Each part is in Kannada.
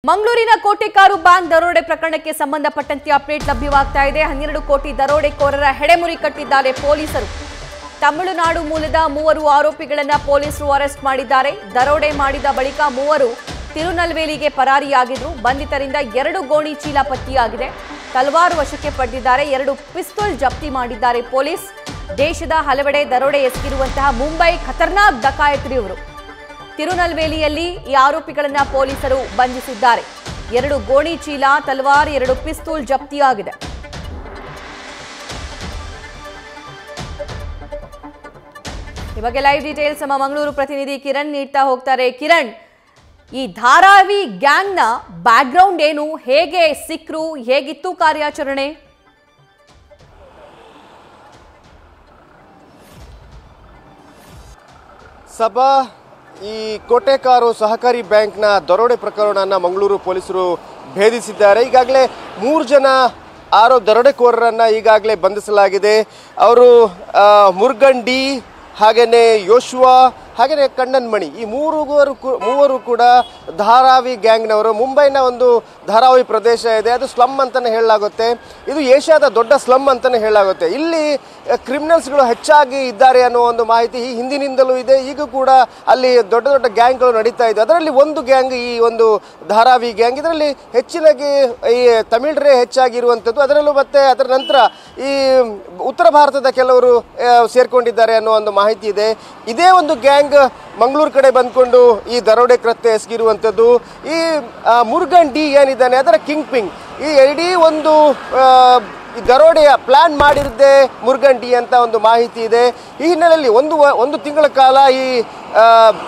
ಮಂಗಳೂರಿನ ಕೋಟೆಕಾರು ಬ್ಯಾಂಕ್ ದರೋಡೆ ಪ್ರಕರಣಕ್ಕೆ ಸಂಬಂಧಪಟ್ಟಂತೆ ಅಪ್ಡೇಟ್ ಲಭ್ಯವಾಗ್ತಾ ಇದೆ। 12 ಕೋಟಿ ದರೋಡೆಕೋರರ ಹೆಡೆಮುರಿ ಕಟ್ಟಿದ್ದಾರೆ ಪೊಲೀಸರು। ತಮಿಳುನಾಡು ಮೂಲದ 3 ಆರೋಪಿಗಳನ್ನು ಪೊಲೀಸರು ಅರೆಸ್ಟ್ ಮಾಡಿದ್ದಾರೆ। ದರೋಡೆ ಮಾಡಿದ ಬಳಿಕ 3 ತಿರುನಲ್ವೇಲಿಗೆ ಪರಾರಿಯಾಗಿದ್ರು। ಬಂಧಿತರಿಂದ 2 ಗೋಣಿ ಚೀಲ ಪತ್ತೆಯಾಗಿದೆ। ತಲವಾರು ವಶಕ್ಕೆ ಪಡೆದಿದ್ದಾರೆ। 2 ಪಿಸ್ತೂಲ್ ಜಪ್ತಿ ಮಾಡಿದ್ದಾರೆ ಪೊಲೀಸ್। ದೇಶದ ಹಲವೆಡೆ ದರೋಡೆ ಎಸಗಿರುವಂತಹ ಮುಂಬೈ ಖತರ್ನಾಕ್ ಡಕಾಯತರು ಇವರು। ತಿರುನಲ್ವೇಲಿಯಲ್ಲಿ ಈ ಆರೋಪಿಗಳನ್ನು ಪೊಲೀಸರು ಬಂಧಿಸಿದ್ದಾರೆ। 2 ಗೋಣಿ ಚೀಲ, ತಲವಾರ್, 2 ಪಿಸ್ತೂಲ್ ಜಪ್ತಿಯಾಗಿದೆ। ಈ ಬಗ್ಗೆ ಲೈವ್ ಡೀಟೇಲ್ಸ್ ನಮ್ಮ ಮಂಗಳೂರು ಪ್ರತಿನಿಧಿ ಕಿರಣ್ ನೀಡ್ತಾ ಹೋಗ್ತಾರೆ। ಕಿರಣ್, ಈ ಧಾರಾವಿ ಗ್ಯಾಂಗ್ನ ಬ್ಯಾಕ್ಗ್ರೌಂಡ್ ಏನು, ಹೇಗೆ ಸಿಕ್ರು, ಹೇಗಿತ್ತು ಕಾರ್ಯಾಚರಣೆ? ಸಭಾ ಈ ಕೋಟೆಕಾರು ಸಹಕಾರಿ ಬ್ಯಾಂಕ್ನ ದರೋಡೆ ಪ್ರಕರಣವನ್ನು ಮಂಗಳೂರು ಪೊಲೀಸರು ಭೇದಿಸಿದ್ದಾರೆ। ಈಗಾಗಲೇ 3 ಜನ ದರೋಡೆಕೋರರನ್ನು ಈಗಾಗಲೇ ಬಂಧಿಸಲಾಗಿದೆ। ಅವರು ಮುರುಗನ್ ಡಿ, ಹಾಗೆಯೇ ಯೋಶುವಾ, ಹಾಗೆಯೇ ಕಣ್ಣನ್ಮಣಿ, ಈ ಮೂವರು ಕೂಡ ಧಾರಾವಿ ಗ್ಯಾಂಗ್ನವರು। ಮುಂಬೈನ ಒಂದು ಧಾರಾವಿ ಪ್ರದೇಶ ಇದೆ, ಅದು ಸ್ಲಮ್ ಅಂತಲೇ ಹೇಳಲಾಗುತ್ತೆ। ಇದು ಏಷ್ಯಾದ ದೊಡ್ಡ ಸ್ಲಮ್ ಅಂತಲೇ ಹೇಳಲಾಗುತ್ತೆ। ಇಲ್ಲಿ ಕ್ರಿಮಿನಲ್ಸ್ಗಳು ಹೆಚ್ಚಾಗಿ ಇದ್ದಾರೆ ಅನ್ನೋ ಒಂದು ಮಾಹಿತಿ ಈ ಹಿಂದಿನಿಂದಲೂ ಇದೆ। ಈಗ ಕೂಡ ಅಲ್ಲಿ ದೊಡ್ಡ ದೊಡ್ಡ ಗ್ಯಾಂಗ್ಗಳು ನಡೀತಾ ಇದೆ। ಅದರಲ್ಲಿ ಒಂದು ಗ್ಯಾಂಗ್ ಈ ಒಂದು ಧಾರಾವಿ ಗ್ಯಾಂಗ್। ಇದರಲ್ಲಿ ಹೆಚ್ಚಿನಾಗಿ ಈ ತಮಿಳರೇ ಹೆಚ್ಚಾಗಿರುವಂಥದ್ದು। ಅದರಲ್ಲೂ ಮತ್ತೆ ಅದರ ನಂತರ ಈ ಉತ್ತರ ಭಾರತದ ಕೆಲವರು ಸೇರ್ಕೊಂಡಿದ್ದಾರೆ ಅನ್ನೋ ಒಂದು ಮಾಹಿತಿ ಇದೆ। ಇದೇ ಒಂದು ಗ್ಯಾಂಗ್ ಮಂಗಳೂರು ಕಡೆ ಬಂದ್ಕೊಂಡು ಈ ದರೋಡೆ ಕೃತ್ಯ ಎಸಗಿರುವಂಥದ್ದು। ಈ ಮುರುಗನ್ ಡಿ ಏನಿದ್ದಾನೆ ಅದರ ಕಿಂಗ್ ಪಿಂಗ್, ಈ ಇಡೀ ಒಂದು ದರೋಡೆಯ ಪ್ಲಾನ್ ಮಾಡಿರದೆ ಮುರುಗನ್ ಡಿ ಅಂತ ಒಂದು ಮಾಹಿತಿ ಇದೆ। ಈ ಹಿನ್ನೆಲೆಯಲ್ಲಿ ಒಂದು ತಿಂಗಳ ಕಾಲ ಈ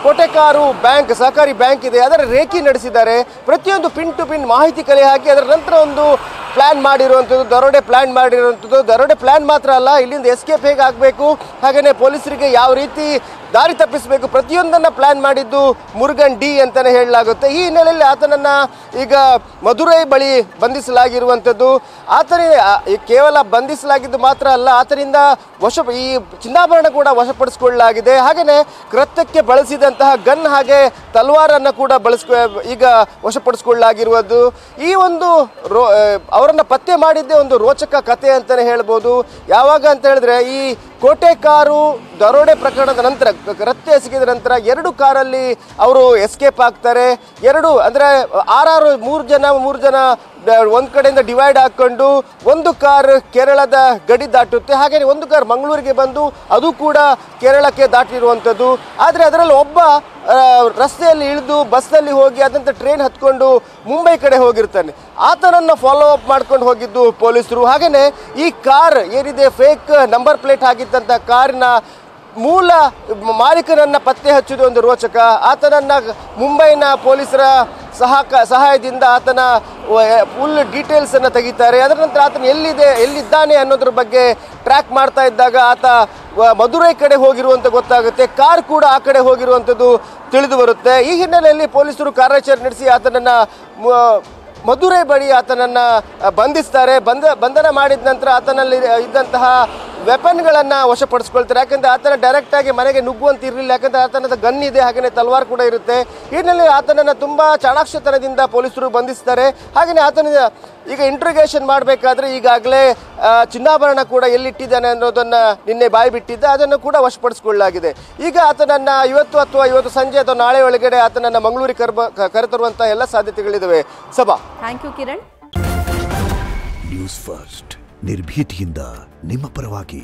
ಕೋಟೆಕಾರು ಬ್ಯಾಂಕ್, ಸಹಕಾರಿ ಬ್ಯಾಂಕ್ ಇದೆ, ಅದರ ರೇಖಿ ನಡೆಸಿದ್ದಾರೆ। ಪ್ರತಿಯೊಂದು ಪಿನ್ ಟು ಪಿನ್ ಮಾಹಿತಿ ಕಲೆ ಹಾಕಿ ಅದರ ನಂತರ ಒಂದು ಪ್ಲಾನ್ ಮಾಡಿರುವಂಥದ್ದು, ದರೋಡೆ ಪ್ಲಾನ್ ಮಾಡಿರುವಂಥದ್ದು। ದರೋಡೆ ಪ್ಲಾನ್ ಮಾತ್ರ ಅಲ್ಲ, ಇಲ್ಲಿಂದ ಎಸ್ಕೇಪ್ ಹೇಗೆ ಆಗಬೇಕು, ಹಾಗೆಯೇ ಪೊಲೀಸರಿಗೆ ಯಾವ ರೀತಿ ದಾರಿ ತಪ್ಪಿಸಬೇಕು, ಪ್ರತಿಯೊಂದನ್ನು ಪ್ಲಾನ್ ಮಾಡಿದ್ದು ಮುರುಗನ್ ಡಿ ಅಂತಲೇ ಹೇಳಲಾಗುತ್ತೆ। ಈ ಹಿನ್ನೆಲೆಯಲ್ಲಿ ಆತನನ್ನು ಈಗ ಮಧುರೈ ಬಳಿ ಬಂಧಿಸಲಾಗಿರುವಂಥದ್ದು। ಕೇವಲ ಬಂಧಿಸಲಾಗಿದ್ದು ಮಾತ್ರ ಅಲ್ಲ, ಆತನಿಂದ ಈ ಚಿನ್ನಾಭರಣ ಕೂಡ ವಶಪಡಿಸಿಕೊಳ್ಳಲಾಗಿದೆ। ಹಾಗೆಯೇ ಕೃತ್ಯಕ್ಕೆ ಬಳಸಿದಂತಹ ಗನ್ ಹಾಗೆ ತಲವಾರನ್ನು ಕೂಡ ಈಗ ವಶಪಡಿಸಿಕೊಳ್ಳಲಾಗಿರುವುದು। ಈ ಒಂದು ಅವರನ್ನು ಪತ್ತೆ ಮಾಡಿದ್ದೇ ಒಂದು ರೋಚಕ ಕಥೆ ಅಂತಲೇ ಹೇಳ್ಬೋದು। ಯಾವಾಗ ಅಂತ ಹೇಳಿದ್ರೆ, ಈ ಕೋಟೆಕಾರು ದರೋಡೆ ಪ್ರಕರಣದ ನಂತರ, ಕೃತ್ಯ ಎಸಗಿದ ನಂತರ 2 ಕಾರಲ್ಲಿ ಅವರು ಎಸ್ಕೇಪ್ ಆಗ್ತಾರೆ। 2 ಅಂದರೆ 3 ಜನ ಒಂದು ಕಡೆಯಿಂದ ಡಿವೈಡ್ ಹಾಕ್ಕೊಂಡು ಒಂದು ಕಾರ್ ಕೇರಳದ ಗಡಿ ದಾಟುತ್ತೆ, ಹಾಗೆಯೇ ಒಂದು ಕಾರ್ ಮಂಗಳೂರಿಗೆ ಬಂದು ಅದು ಕೂಡ ಕೇರಳಕ್ಕೆ ದಾಟಿರುವಂಥದ್ದು। ಆದರೆ ಅದರಲ್ಲಿ ಒಬ್ಬ ರಸ್ತೆಯಲ್ಲಿ ಇಳಿದು ಬಸ್ನಲ್ಲಿ ಹೋಗಿ ಅದಂತ ಟ್ರೈನ್ ಹತ್ಕೊಂಡು ಮುಂಬೈ ಕಡೆ ಹೋಗಿರ್ತಾನೆ। ಆತನನ್ನು ಫಾಲೋ ಅಪ್ ಮಾಡ್ಕೊಂಡು ಹೋಗಿದ್ದು ಪೊಲೀಸರು। ಹಾಗೆಯೇ ಈ ಕಾರ್ ಏನಿದೆ, ಫೇಕ್ ನಂಬರ್ ಪ್ಲೇಟ್ ಆಗಿದ್ದಂಥ ಕಾರಿನ ಮೂಲ ಮಾಲೀಕನನ್ನು ಪತ್ತೆ ಹಚ್ಚುವುದು ಒಂದು ರೋಚಕ। ಆತನನ್ನು ಮುಂಬೈನ ಪೊಲೀಸರ ಸಹಾಯದಿಂದ ಆತನ ಫುಲ್ ಡೀಟೇಲ್ಸನ್ನು ತೆಗಿತಾರೆ। ಅದರ ನಂತರ ಆತನ ಎಲ್ಲಿದ್ದಾನೆ ಅನ್ನೋದ್ರ ಬಗ್ಗೆ ಟ್ರ್ಯಾಕ್ ಮಾಡ್ತಾ ಇದ್ದಾಗ ಆತ ಮಧುರೈ ಕಡೆ ಹೋಗಿರುವಂಥ ಗೊತ್ತಾಗುತ್ತೆ, ಕಾರ್ ಕೂಡ ಆ ಕಡೆ ಹೋಗಿರುವಂಥದ್ದು ತಿಳಿದು ಬರುತ್ತೆ। ಈ ಹಿನ್ನೆಲೆಯಲ್ಲಿ ಪೊಲೀಸರು ಕಾರ್ಯಾಚರಣೆ ನಡೆಸಿ ಆತನನ್ನು ಮಧುರೈ ಬಳಿ ಆತನನ್ನು ಬಂಧಿಸ್ತಾರೆ। ಬಂಧನ ಮಾಡಿದ ನಂತರ ಆತನಲ್ಲಿ ಇದ್ದಂತಹ ವೆಪನ್ಗಳನ್ನು ವಶಪಡಿಸ್ಕೊಳ್ತಾರೆ। ಯಾಕಂದರೆ ಆತನ ಡೈರೆಕ್ಟಾಗಿ ಮನೆಗೆ ನುಗ್ಗುವಂತ ಇರಲಿಲ್ಲ, ಯಾಕಂದರೆ ಆತನದ ಗನ್ ಇದೆ, ಹಾಗೆಯೇ ತಲವಾರ್ ಕೂಡ ಇರುತ್ತೆ। ಈ ಹಿನ್ನೆಲೆಯಲ್ಲಿ ಆತನನ್ನು ತುಂಬ ಚಾಣಾಕ್ಷತನದಿಂದ ಪೊಲೀಸರು ಬಂಧಿಸ್ತಾರೆ। ಹಾಗೆಯೇ ಆತನ ಈಗ ಇಂಟ್ರೋಗೇಷನ್ ಮಾಡಬೇಕಾದ್ರೆ ಈಗಾಗಲೇ ಚಿನ್ನಾಭರಣ ಕೂಡ ಎಲ್ಲಿಟ್ಟಿದ್ದಾನೆ ಅನ್ನೋದನ್ನು ನಿನ್ನೆ ಬಾಯಿ ಬಿಟ್ಟಿದ್ದ, ಅದನ್ನು ಕೂಡ ವಶಪಡಿಸಿಕೊಳ್ಳಲಾಗಿದೆ। ಈಗ ಆತನನ್ನು ಇವತ್ತು ಸಂಜೆ ಅಥವಾ ನಾಳೆ ಒಳಗಡೆ ಆತನನ್ನು ಮಂಗಳೂರಿಗೆ ಕರೆತರುವಂಥ ಎಲ್ಲ ಸಾಧ್ಯತೆಗಳಿದ್ದಾವೆ। ಸಭಾ, thank you Kiran. News first, ನಿರ್ಭೀತಿಯಿಂದ ನಿಮ್ಮ ಪರವಾಗಿ।